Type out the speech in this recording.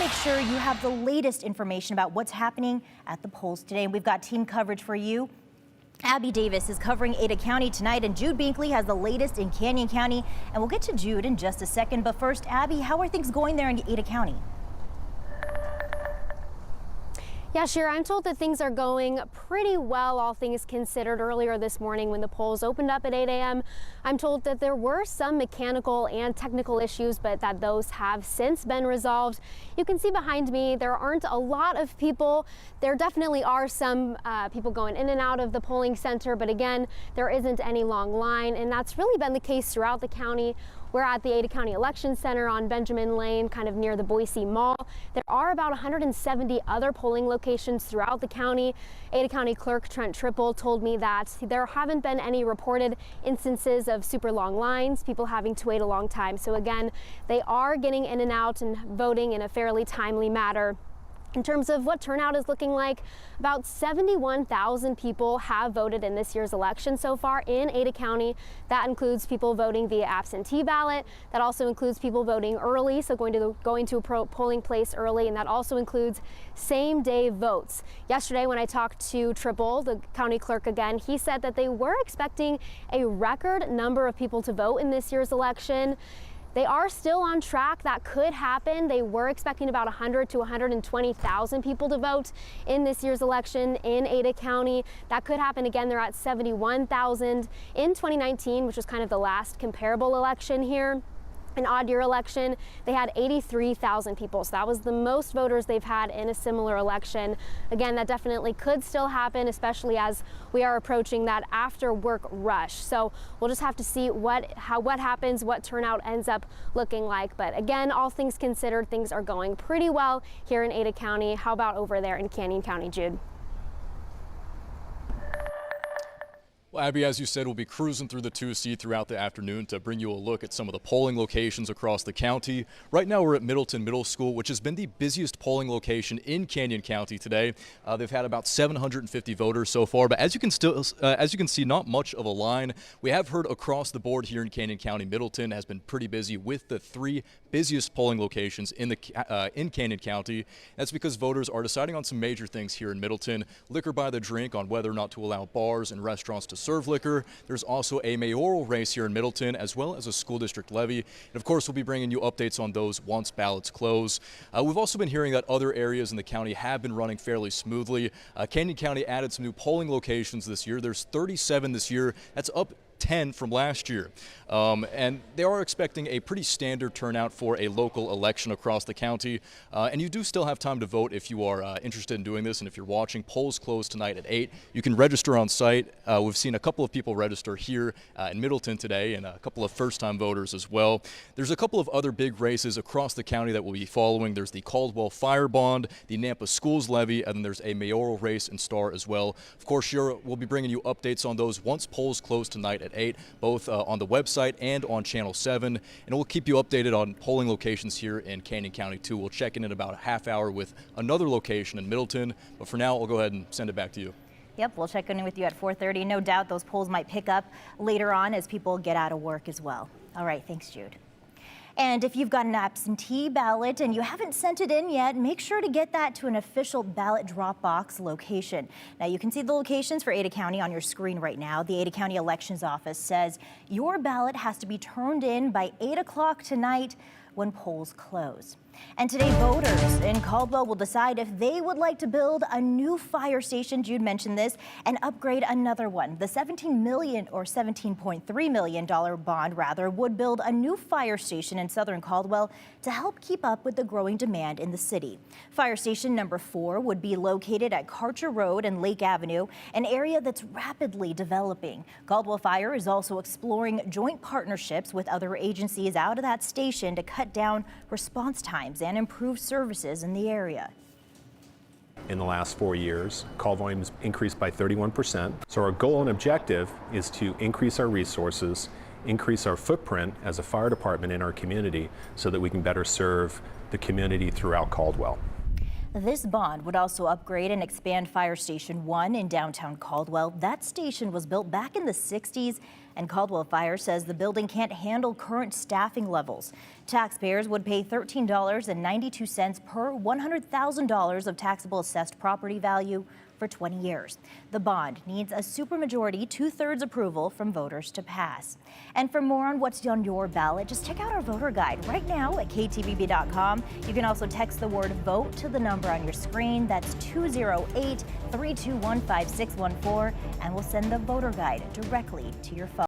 make sure you have the latest information about what's happening at the polls today. And we've got team coverage for you. Abby Davis is covering Ada County tonight, and Jude Binkley has the latest in Canyon County. And we'll get to Jude in just a second. But first, Abby, how are things going there in Ada County? Yeah, Shira, I'm told that things are going pretty well, all things considered. Earlier this morning when the polls opened up at 8 a.m., I'm told that there were some mechanical and technical issues, but that those have since been resolved. You can see behind me, there aren't a lot of people. There definitely are some people going in and out of the polling center, but again, there isn't any long line, and that's really been the case throughout the county. We're at the Ada County Election Center on Benjamin Lane, kind of near the Boise Mall. There are about 170 other polling locations throughout the county. Ada County Clerk Trent Triple told me that there haven't been any reported instances of super long lines, people having to wait a long time. So again, they are getting in and out and voting in a fairly timely manner. In terms of what turnout is looking like, about 71,000 people have voted in this year's election so far in Ada County. That includes people voting via absentee ballot. That also includes people voting early, so going to a polling place early, and that also includes same-day votes. Yesterday, when I talked to Triple, the county clerk again, he said that they were expecting a record number of people to vote in this year's election. They are still on track. That could happen. They were expecting about 100 to 120,000 people to vote in this year's election in Ada County. That could happen again. They're at 71,000 in 2019, which was kind of the last comparable election here. An odd year election, they had 83,000 people. So that was the most voters they've had in a similar election. Again, that definitely could still happen, especially as we are approaching that after work rush. So we'll just have to see what happens, what turnout ends up looking like. But again, all things considered, things are going pretty well here in Ada County. How about over there in Canyon County, Jude? Well, Abby, as you said, we'll be cruising through the 2C throughout the afternoon to bring you a look at some of the polling locations across the county. Right now, we're at Middleton Middle School, which has been the busiest polling location in Canyon County today. They've had about 750 voters so far, but as you can see, not much of a line. We have heard across the board here in Canyon County, Middleton has been pretty busy with the 3 busiest polling locations in Canyon County. That's because voters are deciding on some major things here in Middleton: liquor by the drink, on whether or not to allow bars and restaurants to serve liquor. There's also a mayoral race here in Middleton, as well as a school district levy. And of course, we'll be bringing you updates on those once ballots close. We've also been hearing that other areas in the county have been running fairly smoothly. Canyon County added some new polling locations this year. There's 37 this year. That's up 10 from last year. And they are expecting a pretty standard turnout for a local election across the county. And you do still have time to vote if you are interested in doing this. And if you're watching, polls close tonight at 8. You can register on site. We've seen a couple of people register here in Middleton today, and a couple of first-time voters as well. There's a couple of other big races across the county that we'll be following. There's the Caldwell Fire Bond, the Nampa Schools Levy, and then there's a mayoral race in Star as well. Of course, we'll be bringing you updates on those once polls close tonight at 8, both on the website and on Channel 7. And we'll keep you updated on polling locations here in Canyon County too. We'll check in about a half hour with another location in Middleton. But for now, I'll go ahead and send it back to you. Yep, we'll check in with you at 4:30. No doubt those polls might pick up later on as people get out of work as well. All right, thanks, Jude. And if you've got an absentee ballot and you haven't sent it in yet, make sure to get that to an official ballot drop box location. Now, you can see the locations for Ada County on your screen right now. The Ada County Elections Office says your ballot has to be turned in by 8 o'clock tonight when polls close. And today, voters in Caldwell will decide if they would like to build a new fire station, Jude mentioned this, and upgrade another one. The $17 million or $17.3 million bond, rather, would build a new fire station in southern Caldwell to help keep up with the growing demand in the city. Fire station number 4 would be located at Karcher Road and Lake Avenue, an area that's rapidly developing. Caldwell Fire is also exploring joint partnerships with other agencies out of that station to cut down response time and improve services in the area. In the last 4 years, call volumes increased by 31%. So our goal and objective is to increase our resources, increase our footprint as a fire department in our community so that we can better serve the community throughout Caldwell. This bond would also upgrade and expand Fire Station 1 in downtown Caldwell. That station was built back in the 60s, and Caldwell Fire says the building can't handle current staffing levels. Taxpayers would pay $13.92 per $100,000 of taxable assessed property value for 20 years. The bond needs a supermajority, 2/3 approval from voters to pass. And for more on what's on your ballot, just check out our voter guide right now at KTVB.com. You can also text the word VOTE to the number on your screen. That's 208-321-5614, and we'll send the voter guide directly to your phone.